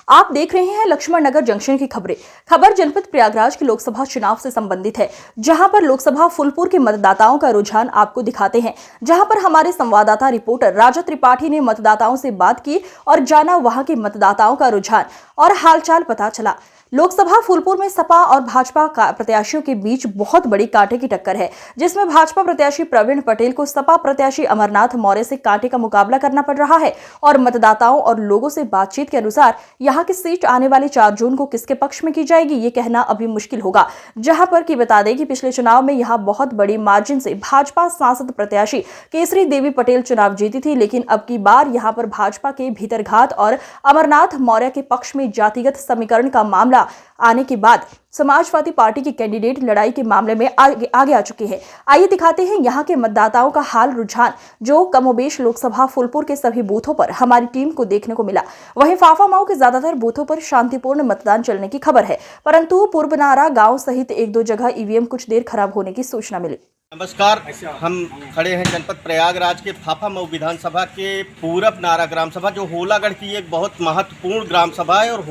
आप देख रहे हैं लक्ष्मण नगर जंक्शन की खबरें। खबर जनपद प्रयागराज के लोकसभा चुनाव से संबंधित है, जहां पर लोकसभा फूलपुर के मतदाताओं का रुझान आपको दिखाते हैं। जहां पर हमारे संवाददाता रिपोर्टर राजा त्रिपाठी ने मतदाताओं से बात की और जाना वहां के मतदाताओं का रुझान और हालचाल पता चला। लोकसभा फूलपुर में सपा और भाजपा प्रत्याशियों के बीच बहुत बड़ी कांटे की टक्कर है, जिसमें भाजपा प्रत्याशी प्रवीण पटेल को सपा प्रत्याशी अमरनाथ मौर्य से कांटे का मुकाबला करना पड़ रहा है। और मतदाताओं और लोगों से बातचीत के अनुसार यहां की सीट आने वाली 4 जून को किसके पक्ष में की जाएगी, ये कहना अभी मुश्किल होगा। जहां पर कि बता दें कि पिछले चुनाव में यहां बहुत बड़ी मार्जिन से भाजपा सांसद प्रत्याशी केसरी देवी पटेल चुनाव जीती थी, लेकिन अब की बार यहां पर भाजपा के भीतरघात और अमरनाथ मौर्य के पक्ष में जातिगत समीकरण का मामला आने के बाद समाजवादी पार्टी के कैंडिडेट लड़ाई के मामले में आगे आ चुके हैं। आइए दिखाते हैं यहां के मतदाताओं का हाल रुझान, जो कमोबेश लोकसभा फूलपुर के सभी बूथों पर हमारी टीम को देखने को मिला। वहीं फाफामाऊ के ज्यादातर बूथों पर शांतिपूर्ण मतदान चलने की खबर है, परंतु पूर्वनारा गांव सहित 1-2 जगह ईवीएम कुछ देर खराब होने की सूचना मिली। नमस्कार, हम खड़े हैं जनपद प्रयागराज के फाफामाऊ विधानसभा के पूरब नारा ग्राम सभा, जो होलागढ़ की एक बहुत महत्वपूर्ण ग्राम सभा है। और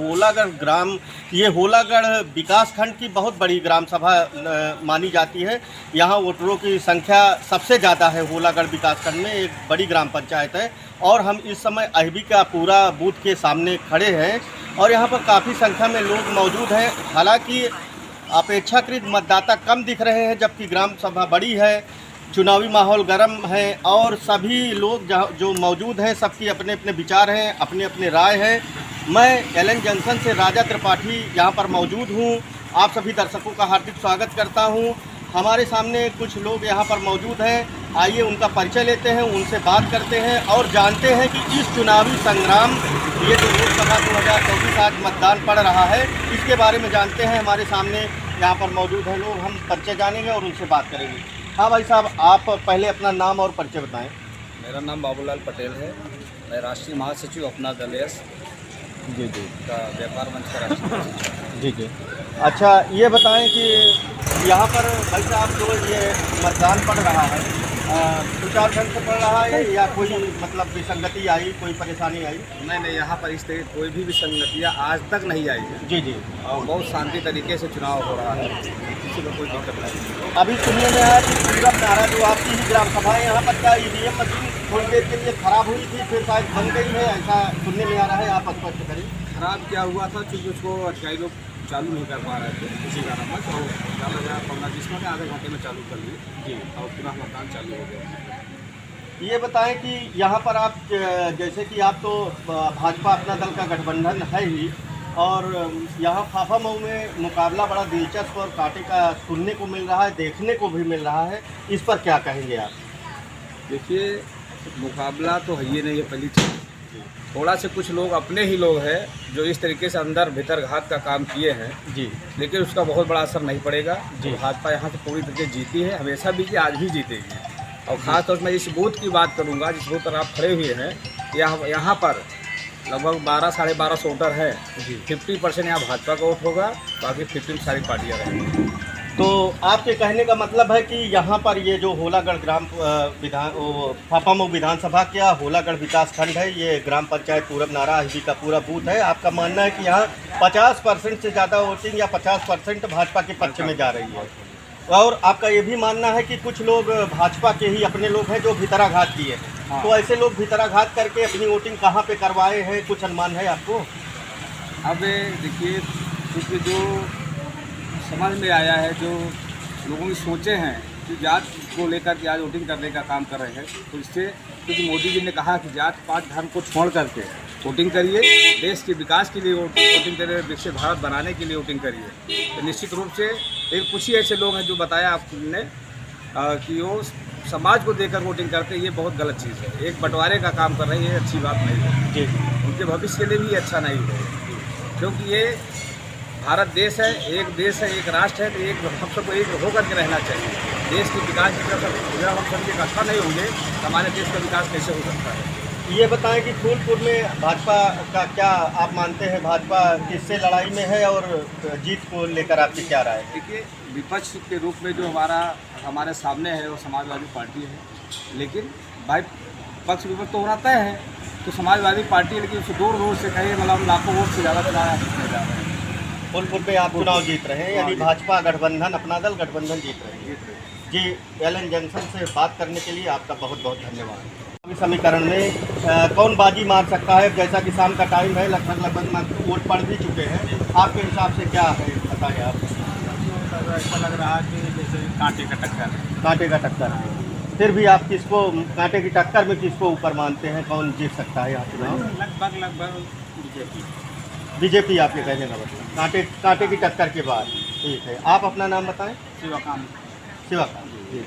ये होलागढ़ विकास खंड की बहुत बड़ी ग्राम सभा मानी जाती है। यहाँ वोटरों की संख्या सबसे ज़्यादा है। होलागढ़ विकास खंड में एक बड़ी ग्राम पंचायत है और हम इस समय अहबी का पूरा बूथ के सामने खड़े हैं और यहाँ पर काफ़ी संख्या में लोग मौजूद हैं। हालांकि अपेक्षाकृत मतदाता कम दिख रहे हैं, जबकि ग्राम सभा बड़ी है, चुनावी माहौल गर्म है और सभी लोग जो मौजूद हैं सबकी अपने अपने विचार हैं, अपने अपने राय हैं। मैं एलन जंक्शन से राजा त्रिपाठी यहाँ पर मौजूद हूँ। आप सभी दर्शकों का हार्दिक स्वागत करता हूँ। हमारे सामने कुछ लोग यहाँ पर मौजूद हैं, आइए उनका परिचय लेते हैं, उनसे बात करते हैं और जानते हैं कि इस चुनावी संग्राम, ये जो लोकसभा 2024 आज मतदान पड़ रहा है, इसके बारे में जानते हैं। हमारे सामने यहाँ पर मौजूद हैं लोग, हम परिचय जानेंगे और उनसे बात करेंगे। हाँ भाई साहब, आप पहले अपना नाम और परिचय बताएं। मेरा नाम बाबूलाल पटेल है। मैं राष्ट्रीय महासचिव अपना दल जी का व्यापार मंच का राष्ट्रीय सचिव। जी। अच्छा, ये बताएं कि यहाँ पर भाई साहब जो ये मतदान पड़ रहा है, प्रचार ढंग से पड़ रहा है या कोई मतलब विसंगति आई, कोई परेशानी आई? नहीं, यहाँ पर इस तरह कोई भी विसंगतियाँ आज तक नहीं आई है। जी। और बहुत शांति तरीके से चुनाव हो रहा है, किसी को कोई दिक्कत नहीं। अभी सुनने में आया कि पूरब नारा जो आपकी ही ग्राम सभा है, यहाँ पर क्या ईवीएम मशीन थोड़ी देर के लिए खराब हुई थी, फिर शायद बन गई है, ऐसा सुनने में आ रहा है, आप स्पष्ट करें। खराब क्या हुआ था, क्योंकि उसको अधिकारी लोग चालू नहीं कर पा रहे थे किसी कारण में, तो ज़्यादा ज़्यादा 15-20 मिनट आधे घंटे में चालू कर लिए जी, और पुनः मतदान चालू हो गया। ये बताएं कि यहाँ पर आप जैसे कि आप तो भाजपा अपना दल का गठबंधन है ही, और यहाँ फाफामाऊ में मुकाबला बड़ा दिलचस्प और कांटे का सुनने को मिल रहा है, देखने को भी मिल रहा है, इस पर क्या कहेंगे आप? देखिए, मुकाबला तो है ही नहीं है पहली चीज़। थोड़ा से कुछ लोग अपने ही लोग हैं जो इस तरीके से अंदर भीतर घात का काम किए हैं जी, लेकिन उसका बहुत बड़ा असर नहीं पड़ेगा जी। भाजपा यहाँ से पूरी तरीके जीती है, हमेशा भी, आज भी जीतेगी। और ख़ासतौर से मैं इस बूथ की बात करूँगा, जिस बूथ पर आप खड़े हुए हैं, यहाँ पर लगभग 12-12.5 वोटर है। 50% यहाँ भाजपा का वोट होगा, बाकी 50 सारी पार्टियाँ रहेंगी। तो आपके कहने का मतलब है कि यहाँ पर ये जो होलागढ़ फाफामाऊ विधानसभा क्या होलागढ़ विकास खंड है, ये ग्राम पंचायत पूरब नारा अहबी का पूरा बूथ है। आपका मानना है कि यहाँ 50% से ज़्यादा वोटिंग या 50% भाजपा के पक्ष में जा रही है, और आपका ये भी मानना है कि कुछ लोग भाजपा के ही अपने लोग हैं जो भीतराघात किए हैं। हाँ। तो ऐसे लोग भीतराघात करके अपनी वोटिंग कहाँ पे करवाए हैं, कुछ अनुमान है आपको? अब देखिए, क्योंकि जो समझ में आया है, जो लोगों की सोचे हैं कि जात को लेकर के आज वोटिंग करने का काम कर रहे हैं, तो इससे, क्योंकि मोदी जी ने कहा कि जात पात धर्म को छोड़ करके वोटिंग करिए, देश के विकास के लिए वोटिंग करिए, विकसित भारत बनाने के लिए वोटिंग करिए। तो निश्चित रूप से एक कुछ ही ऐसे लोग हैं जो बताया आपने कि वो समाज को देकर वोटिंग करते हैं, ये बहुत गलत चीज़ है। एक बंटवारे का काम कर रहे हैं, ये अच्छी बात नहीं है जी, उनके भविष्य के लिए भी अच्छा नहीं है, क्योंकि ये भारत देश है, एक राष्ट्र है, तो एक हम सबको एक होकर के रहना चाहिए। देश के विकास की तरफ हम सब इकट्ठा नहीं होंगे, हमारे देश का विकास कैसे हो सकता है? ये बताएं कि फूलपुर में भाजपा का क्या आप मानते हैं, भाजपा किससे लड़ाई में है और जीत को लेकर आपकी क्या राय है? देखिए, विपक्ष के रूप में जो हमारे सामने है वो समाजवादी पार्टी है, लेकिन भाई पक्ष विपक्ष तो होना तय है। तो समाजवादी पार्टी है, लेकिन उसको दूर दूर से कहे मतलब लाखों वोट से ज़्यादा चुनाव जीतने जा रहे हैं। फूलपुर पे आप चुनाव जीत रहे हैं, यानी भाजपा गठबंधन, अपना दल गठबंधन जीत रहे हैं। जी, एलन जंक्शन से बात करने के लिए आपका बहुत बहुत धन्यवाद। इस समीकरण में कौन बाजी मार सकता है? जैसा कि शाम का टाइम है, लगभग वोट पड़ भी चुके हैं, आपके हिसाब से क्या है बताएं आप? ऐसा लग रहा है कि जैसे कांटे का टक्कर है। कांटे का टक्कर है, फिर भी आप किसको कांटे की टक्कर में किसको ऊपर मानते हैं? कौन जीत सकता है यहाँ चुनाव? लगभग बीजेपी। बीजेपी आपके कहने का मतलब, कांटे की टक्कर के बाद। ठीक है, आप अपना नाम बताएं। शिवाकांत जी,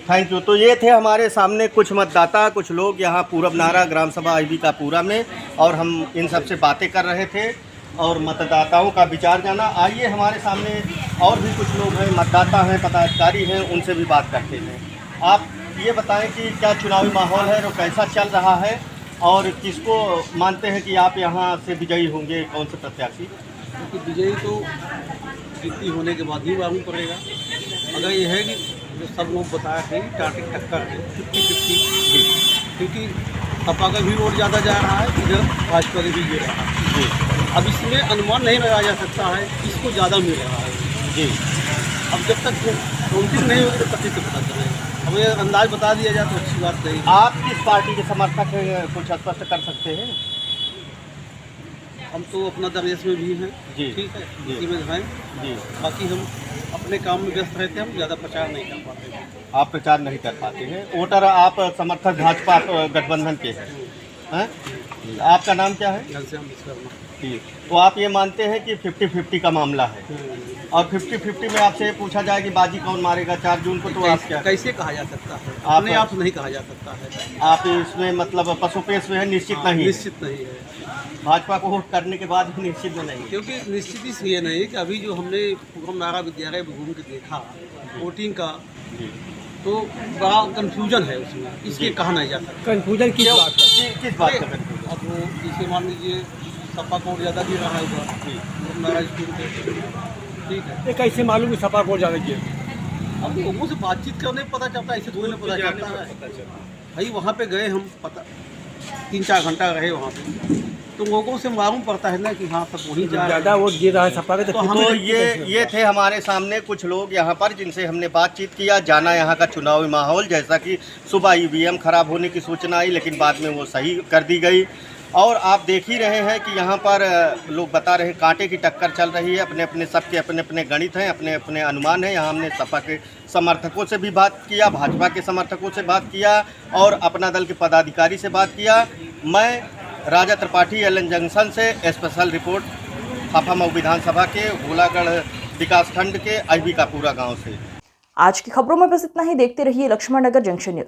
थैंक यू। तो ये थे हमारे सामने कुछ मतदाता, कुछ लोग यहाँ पूरब नारा ग्राम सभा आईबी का पूरा में, और हम इन सब से बातें कर रहे थे और मतदाताओं का विचार जाना। आइए हमारे सामने और भी कुछ लोग हैं, मतदाता हैं, पदाधिकारी हैं, उनसे भी बात करते हैं। आप ये बताएं कि क्या चुनावी माहौल है और कैसा चल रहा है, और किसको मानते हैं कि आप यहाँ से विजयी होंगे, कौन से प्रत्याशी? क्योंकि विजयी तो गिनती होने के बाद ही मालूम पड़ेगा। अगर ये है कि जो सब लोग बताया है टाटे टक्कर है 50-50, क्योंकि सपा का भी वोट ज़्यादा जा रहा है, इधर भाजपा का भी गिर रहा है जी अब इसमें अनुमान नहीं लगाया जा सकता है किसको ज़्यादा मिल रहा है। जी, अब जब तक काउंटिंग नहीं होगी तब तक कैसे पता चलेगा। अब ये अंदाज बता दिया जाए तो अच्छी बात नहीं। आप किस पार्टी के समर्थक हैं, कुछ स्पष्ट कर सकते हैं? हम तो अपना दरअसल में भी हैं, जी ठीक है, जी। इसी में हैं। जी, बाकी हम अपने काम में व्यस्त रहते हैं, हम ज़्यादा प्रचार नहीं कर पाते हैं। आप प्रचार नहीं कर पाते हैं। वोटर आप समर्थक भाजपा गठबंधन के हैं? आपका नाम क्या है? घनश्याम विश्वकर्मा। जी, तो आप ये मानते हैं कि 50-50 का मामला है, और 50-50 में आपसे ये पूछा जाए कि बाजी कौन मारेगा 4 जून को, तो आप क्या? कैसे कहा जा सकता है? आप- अपने आप से नहीं कहा जा सकता है। आप इसमें मतलब पशुपेश में है, निश्चित नहीं है? निश्चित नहीं है, भाजपा को वोट करने के बाद भी निश्चित में नहीं है। क्योंकि निश्चित इसलिए नहीं कि अभी जो हमने पूरब नारा विद्यालय में घूम के देखा वोटिंग का, जी, तो बड़ा कंफ्यूजन है उसमें, इसलिए कहा नहीं जा सकता। कन्फ्यूजन किस बात का? किस बात का confusion? अब वो जैसे मान लीजिए सपा को ज़्यादा गिर रहा है उधर पूरब नारा स्कूल पे, ठीक है। ये कैसे मालूम कि सपा को ज़्यादा किया? अब लोगों से बातचीत करने में पता चलता है, ऐसे थोड़ी ना पता चलता है भाई। वहाँ पे गए हम, पता 3-4 घंटा रहे वहाँ पे, तो लोगों से मालूम पड़ता है ना कि हाँ सब वहीं जा रहे हैं। ज़्यादा वोट गिर रहा है सपा के, तो तो तो ये थे हमारे सामने कुछ लोग यहाँ पर जिनसे हमने बातचीत किया, जाना यहाँ का चुनावी माहौल। जैसा कि सुबह ईवीएम खराब होने की सूचना आई, लेकिन बाद में वो सही कर दी गई, और आप देख ही रहे हैं कि यहाँ पर लोग बता रहे हैं कांटे की टक्कर चल रही है। अपने अपने सबके अपने अपने गणित हैं, अपने अपने अनुमान हैं। यहाँ हमने सपा के समर्थकों से भी बात किया, भाजपा के समर्थकों से बात किया, और अपना दल के पदाधिकारी से बात किया। मैं राजा त्रिपाठी, एलन जंक्शन से स्पेशल रिपोर्ट फाफामऊ विधानसभा के होलागढ़ विकासखंड के आईबी का पूरा गाँव से। आज की खबरों में बस इतना ही। देखते रहिए लक्ष्मण नगर जंक्शन न्यूज।